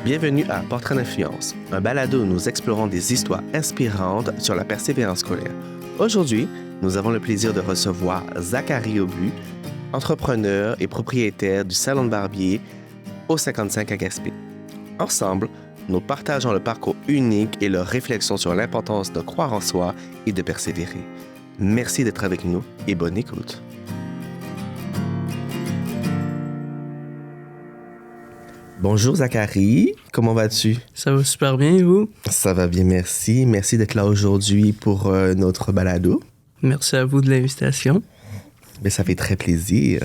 Bienvenue à Portrait d'influence, un balado où nous explorons des histoires inspirantes sur la persévérance scolaire. Aujourd'hui, nous avons le plaisir de recevoir Zachary Aubu, entrepreneur et propriétaire du salon de barbier au 55 à Gaspé. Ensemble, nous partageons le parcours unique et leurs réflexions sur l'importance de croire en soi et de persévérer. Merci d'être avec nous et bonne écoute. Bonjour Zachary, comment vas-tu? Ça va super bien, et vous? Ça va bien, merci. Merci d'être là aujourd'hui pour notre balado. Merci à vous de l'invitation. Bien, ça fait très plaisir.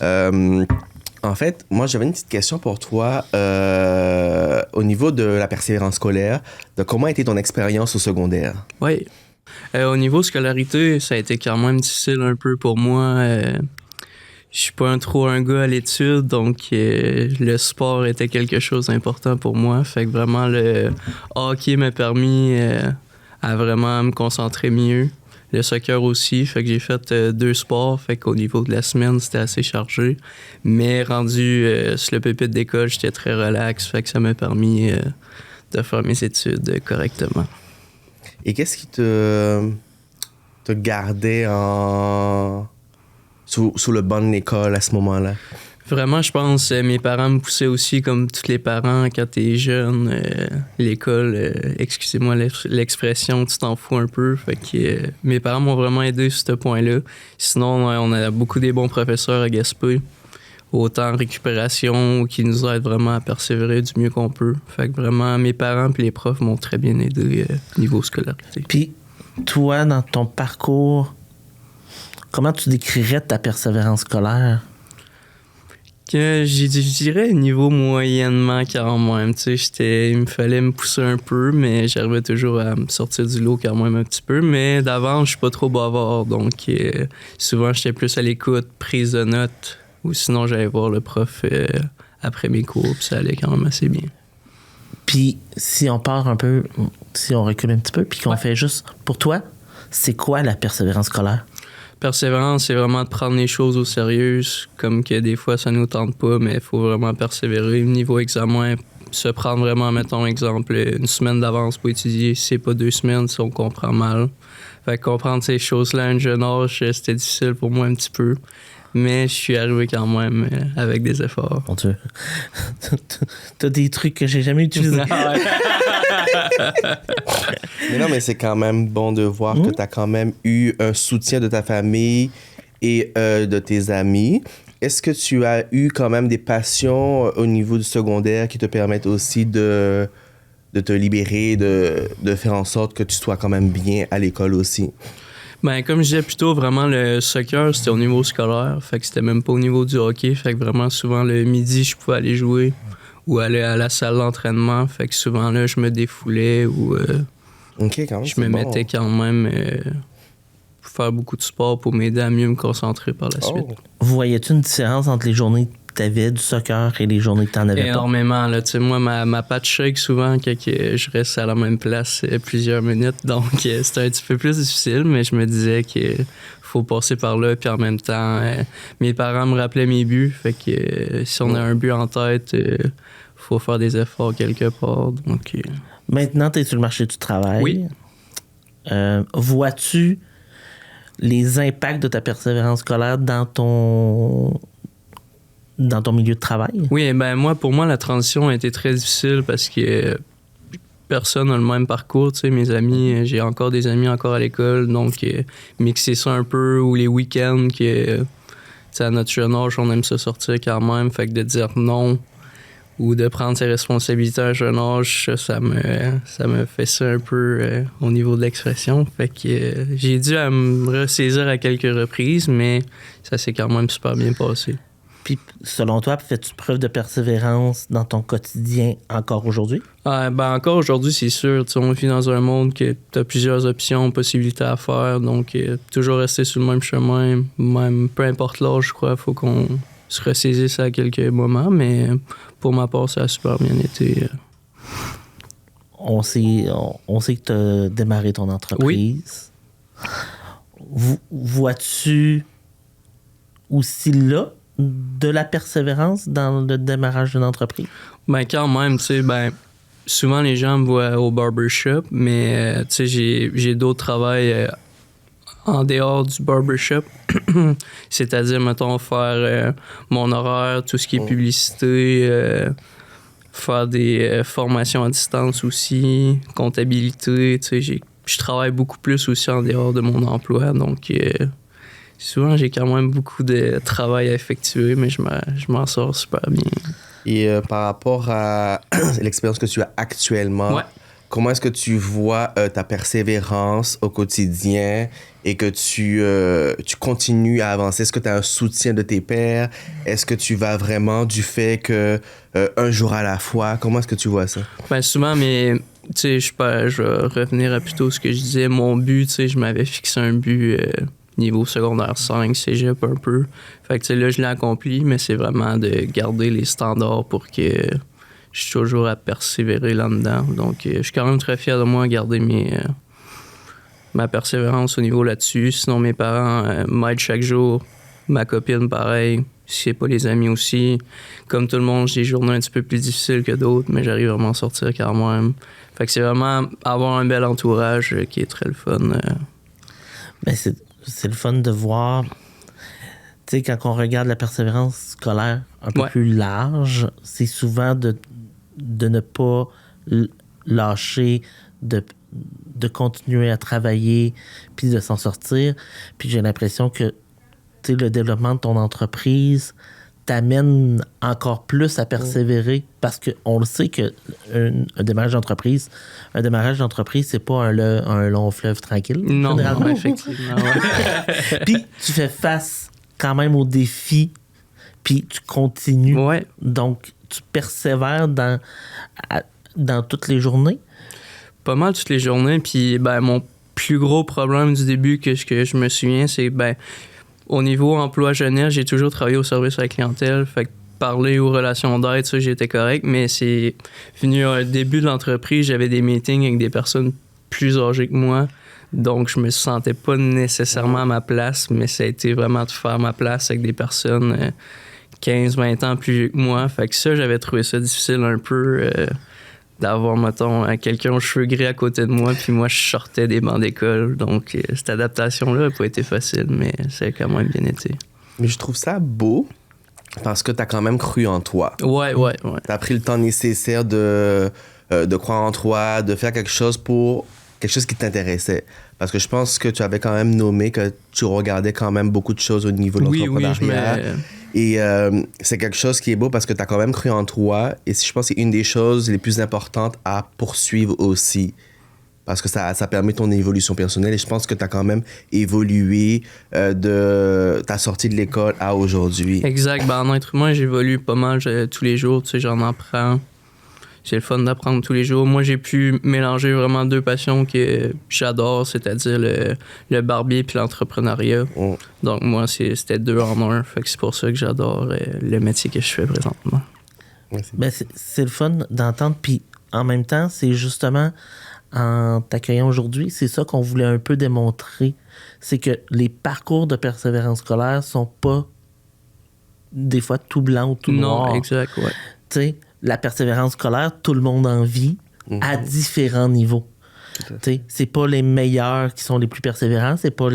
En fait, moi, j'avais une petite question pour toi au niveau de la persévérance scolaire. De comment a été ton expérience au secondaire? Oui. Au niveau scolarité, ça a été quand même difficile un peu pour moi. Je suis pas trop un gars à l'étude, donc le sport était quelque chose d'important pour moi. Fait que vraiment, le hockey m'a permis à vraiment me concentrer mieux. Le soccer aussi, fait que j'ai fait 2 sports, fait qu'au niveau de la semaine, c'était assez chargé. Mais rendu sur le pupitre d'école, j'étais très relax, fait que ça m'a permis de faire mes études correctement. Et qu'est-ce qui te gardait sous le banc de l'école à ce moment-là? Vraiment, je pense mes parents me poussaient aussi comme tous les parents quand t'es jeune. L'école, excusez-moi l'expression, tu t'en fous un peu. Fait que mes parents m'ont vraiment aidé sur ce point-là. Sinon, on a beaucoup des bons professeurs à Gaspé, autant en récupération qui nous aident vraiment à persévérer du mieux qu'on peut. Fait que vraiment, mes parents et les profs m'ont très bien aidé niveau scolarité. Puis, toi, dans ton parcours, comment tu décrirais ta persévérance scolaire? Que je dirais niveau moyennement quand même. Tu sais, il me fallait me pousser un peu, mais j'arrivais toujours à me sortir du lot quand même un petit peu. Mais d'avance, je suis pas trop bavard, donc souvent j'étais plus à l'écoute, prise de notes, ou sinon j'allais voir le prof après mes cours, puis ça allait quand même assez bien. Puis, si on part un peu, si on recule un petit peu, puis qu'on fait juste, pour toi, c'est quoi la persévérance scolaire? Persévérance, c'est vraiment de prendre les choses au sérieux, comme que des fois ça nous tente pas, mais il faut vraiment persévérer. Niveau examen, se prendre vraiment, mettons exemple, une semaine d'avance pour étudier. Si c'est pas 2 semaines, si on comprend mal. Fait que comprendre ces choses-là à un jeune âge, c'était difficile pour moi un petit peu. Mais je suis arrivé quand même avec des efforts. Mon Dieu. T'as des trucs que j'ai jamais utilisés. Mais non, mais c'est quand même bon de voir que tu as quand même eu un soutien de ta famille et de tes amis. Est-ce que tu as eu quand même des passions au niveau du secondaire qui te permettent aussi de te libérer, de faire en sorte que tu sois quand même bien à l'école aussi? Ben, comme je disais plus tôt, vraiment, le soccer, c'était au niveau scolaire. Fait que c'était même pas au niveau du hockey. Fait que vraiment, souvent, le midi, je pouvais aller jouer ou aller à la salle d'entraînement. Fait que souvent, là, je me défoulais ou OK, quand même, je me mettais quand même pour faire beaucoup de sport pour m'aider à mieux me concentrer par la suite. Voyais-tu une différence entre les journées que t'avais du soccer et les journées que t'en avais pas? Énormément, là. Tu sais, moi, ma patte shake souvent quand je reste à la même place plusieurs minutes. Donc, c'était un petit peu plus difficile, mais je me disais que faut passer par là. Puis en même temps, mes parents me rappelaient mes buts. Fait que si on a un but en tête, faut faire des efforts quelque part. Donc, Maintenant, t'es sur le marché du travail. Oui. Vois-tu les impacts de ta persévérance scolaire dans ton milieu de travail? Oui, ben pour moi, la transition a été très difficile parce que personne n'a le même parcours. Tu sais, mes amis, j'ai encore des amis encore à l'école, donc mixer ça un peu, ou les week-ends, que tu sais, à notre jeune âge, on aime se sortir quand même, fait que de dire non ou de prendre ses responsabilités à un jeune âge, ça me fait ça un peu au niveau de l'expression. Fait que j'ai dû me ressaisir à quelques reprises, mais ça s'est quand même super bien passé. Puis, selon toi, fais-tu preuve de persévérance dans ton quotidien encore aujourd'hui? Encore aujourd'hui, c'est sûr. On vit dans un monde que tu as plusieurs options, possibilités à faire. Donc, toujours rester sur le même chemin, même peu importe l'âge, je crois, il faut qu'on se ressaisisse à quelques moments. Mais pour ma part, ça a super bien été. On sait que tu as démarré ton entreprise. Oui. Vois-tu aussi là de la persévérance dans le démarrage d'une entreprise? Ben, quand même, tu sais, ben, souvent les gens me voient au barbershop, mais tu sais, j'ai d'autres travails en dehors du barbershop. C'est-à-dire, mettons, faire mon horaire, tout ce qui est publicité, faire des formations à distance aussi, comptabilité, tu sais, je travaille beaucoup plus aussi en dehors de mon emploi, donc souvent j'ai quand même beaucoup de travail à effectuer, mais je m'en sors super bien. Et par rapport à l'expérience que tu as actuellement, Ouais. comment est-ce que tu vois ta persévérance au quotidien et que tu continues à avancer? Est-ce que tu as un soutien de tes pairs? Est-ce que tu vas vraiment du fait que un jour à la fois? Comment est-ce que tu vois ça? Ben souvent, mais tu sais, je vais revenir à plutôt ce que je disais. Mon but, tu sais, je m'avais fixé un but niveau secondaire 5, cégep un peu. Fait que tu sais, là, je l'ai accompli, mais c'est vraiment de garder les standards pour que je suis toujours à persévérer là-dedans. Donc, je suis quand même très fier de moi, garder ma persévérance au niveau là-dessus. Sinon, mes parents m'aident chaque jour. Ma copine, pareil. Si c'est pas les amis aussi. Comme tout le monde, j'ai des journées un petit peu plus difficiles que d'autres, mais j'arrive vraiment à sortir quand même. Fait que c'est vraiment avoir un bel entourage qui est très le fun. Ben, c'est le fun de voir, tu sais, quand on regarde la persévérance scolaire un peu plus large, c'est souvent de ne pas lâcher, de continuer à travailler, puis de s'en sortir. Puis j'ai l'impression que, tu sais, le développement de ton entreprise t'amène encore plus à persévérer parce qu'on le sait que un démarrage d'entreprise, c'est pas un long fleuve tranquille. Non, généralement. non, effectivement. Ouais. Puis tu fais face quand même aux défis, puis tu continues. Ouais. Donc, tu persévères dans toutes les journées. Pas mal toutes les journées. Puis, ben, mon plus gros problème du début que je me souviens, c'est, ben, au niveau emploi jeunesse, j'ai toujours travaillé au service à la clientèle. Fait que parler aux relations d'aide, ça, j'étais correct. Mais c'est venu au début de l'entreprise, j'avais des meetings avec des personnes plus âgées que moi. Donc, je me sentais pas nécessairement à ma place, mais ça a été vraiment de faire ma place avec des personnes 15-20 ans plus vieux que moi. Fait que ça, j'avais trouvé ça difficile un peu d'avoir, mettons, quelqu'un aux cheveux gris à côté de moi, puis moi, je sortais des bancs d'école. Donc, cette adaptation-là n'a pas été facile, mais ça a quand même bien été. Mais je trouve ça beau parce que tu as quand même cru en toi. Ouais. Tu as pris le temps nécessaire de croire en toi, de faire quelque chose qui t'intéressait. Parce que je pense que tu avais quand même nommé que tu regardais quand même beaucoup de choses au niveau de l'entrepreneuriat. Et c'est quelque chose qui est beau parce que tu as quand même cru en toi. Et je pense que c'est une des choses les plus importantes à poursuivre aussi. Parce que ça permet ton évolution personnelle. Et je pense que tu as quand même évolué de ta sortie de l'école à aujourd'hui. Exact. Ben, en être humain, j'évolue pas mal tous les jours. Tu sais, j'en apprends. C'est le fun d'apprendre tous les jours. Moi, j'ai pu mélanger vraiment deux passions que j'adore, c'est-à-dire le barbier puis l'entrepreneuriat. Mm. Donc, moi, c'était deux en un. Fait que c'est pour ça que j'adore le métier que je fais présentement. Ouais, Ben, c'est le fun d'entendre. Puis, en même temps, c'est justement, en t'accueillant aujourd'hui, c'est ça qu'on voulait un peu démontrer. C'est que les parcours de persévérance scolaire sont pas des fois tout blanc ou tout noir. Non, exact, ouais. Tu sais, la persévérance scolaire, tout le monde en vit à différents niveaux. T'sais, c'est pas les meilleurs qui sont les plus persévérants, c'est pas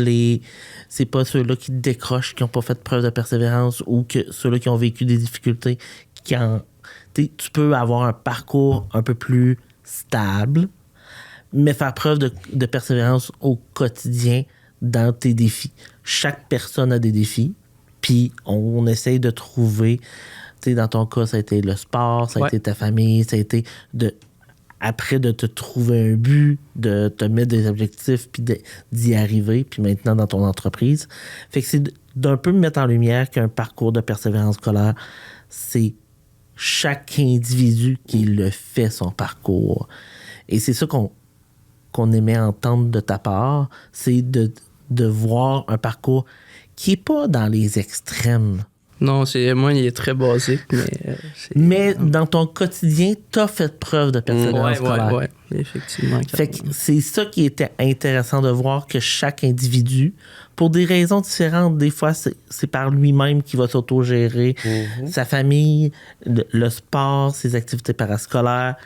ceux-là qui décrochent, qui n'ont pas fait preuve de persévérance ou que ceux-là qui ont vécu des difficultés. Tu peux avoir un parcours un peu plus stable, mais faire preuve de persévérance au quotidien dans tes défis. Chaque personne a des défis, puis on essaye de trouver. Dans ton cas, ça a été le sport, ça a été ta famille, ça a été après de te trouver un but, de te mettre des objectifs, puis d'y arriver, puis maintenant dans ton entreprise. Fait que c'est d'un peu mettre en lumière qu'un parcours de persévérance scolaire, c'est chaque individu qui le fait son parcours. Et c'est ça qu'on aimait entendre de ta part, c'est de voir un parcours qui n'est pas dans les extrêmes. Non, moi, il est très basique, mais dans ton quotidien, t'as fait preuve de persévérance scolaire. Ouais, effectivement. Fait que c'est ça qui était intéressant de voir que chaque individu, pour des raisons différentes, des fois, c'est par lui-même qu'il va s'autogérer sa famille, le sport, ses activités parascolaires.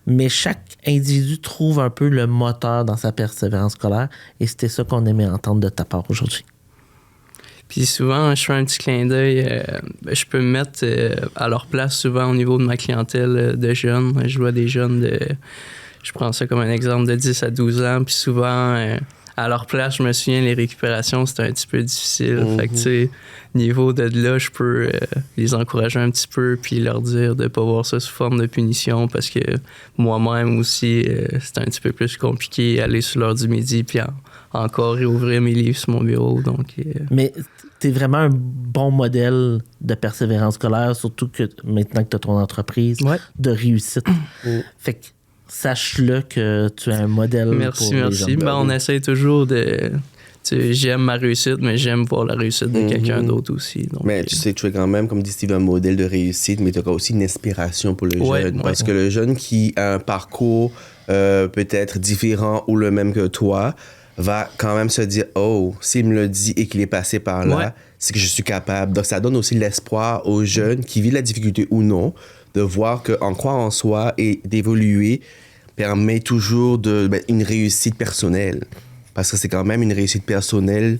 Mais chaque individu trouve un peu le moteur dans sa persévérance scolaire. Et c'était ça qu'on aimait entendre de ta part aujourd'hui. Puis souvent, je fais un petit clin d'œil. Je peux me mettre à leur place souvent au niveau de ma clientèle de jeunes. Je vois des jeunes je prends ça comme un exemple, de 10 à 12 ans. Puis souvent, à leur place, je me souviens, les récupérations, c'était un petit peu difficile. Fait que, tu sais, niveau de là, je peux les encourager un petit peu puis leur dire de ne pas voir ça sous forme de punition parce que moi-même aussi, c'était un petit peu plus compliqué aller sur l'heure du midi puis encore réouvrir mes livres sur mon bureau. Donc, mais t'es vraiment un bon modèle de persévérance scolaire, surtout que maintenant que t'as ton entreprise, de réussite. Fait que sache-le que tu es un modèle. Merci. gens. On essaie toujours de... J'aime ma réussite, mais j'aime voir la réussite de quelqu'un d'autre aussi. Donc, mais tu sais, tu es quand même, comme dit Steve, un modèle de réussite, mais tu as aussi une inspiration pour le jeune. Parce que le jeune qui a un parcours peut-être différent ou le même que toi, va quand même se dire, oh, s'il me le dit et qu'il est passé par là, c'est que je suis capable. Donc, ça donne aussi l'espoir aux jeunes qui vivent la difficulté ou non, de voir qu'en croire en soi et d'évoluer permet toujours une réussite personnelle. Parce que c'est quand même une réussite personnelle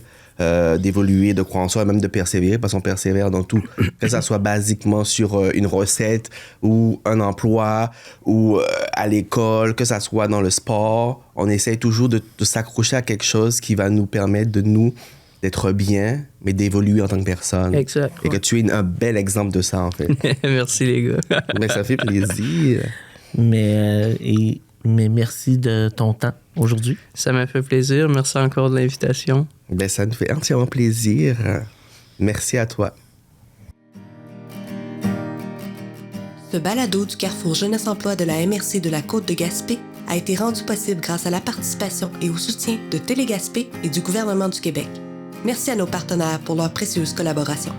d'évoluer, de croire en soi, même de persévérer, parce qu'on persévère dans tout. Que ça soit basiquement sur une recette ou un emploi ou à l'école, que ça soit dans le sport, on essaie toujours de s'accrocher à quelque chose qui va nous permettre d'être bien, mais d'évoluer en tant que personne. Exact. Et que tu es un bel exemple de ça, en fait. Merci, les gars. Mais ça fait plaisir. Mais merci de ton temps aujourd'hui. Ça m'a fait plaisir. Merci encore de l'invitation. Ça nous fait entièrement plaisir. Merci à toi. Ce balado du Carrefour Jeunesse Emploi de la MRC de la Côte-de-Gaspé a été rendu possible grâce à la participation et au soutien de Télégaspé et du gouvernement du Québec. Merci à nos partenaires pour leur précieuse collaboration.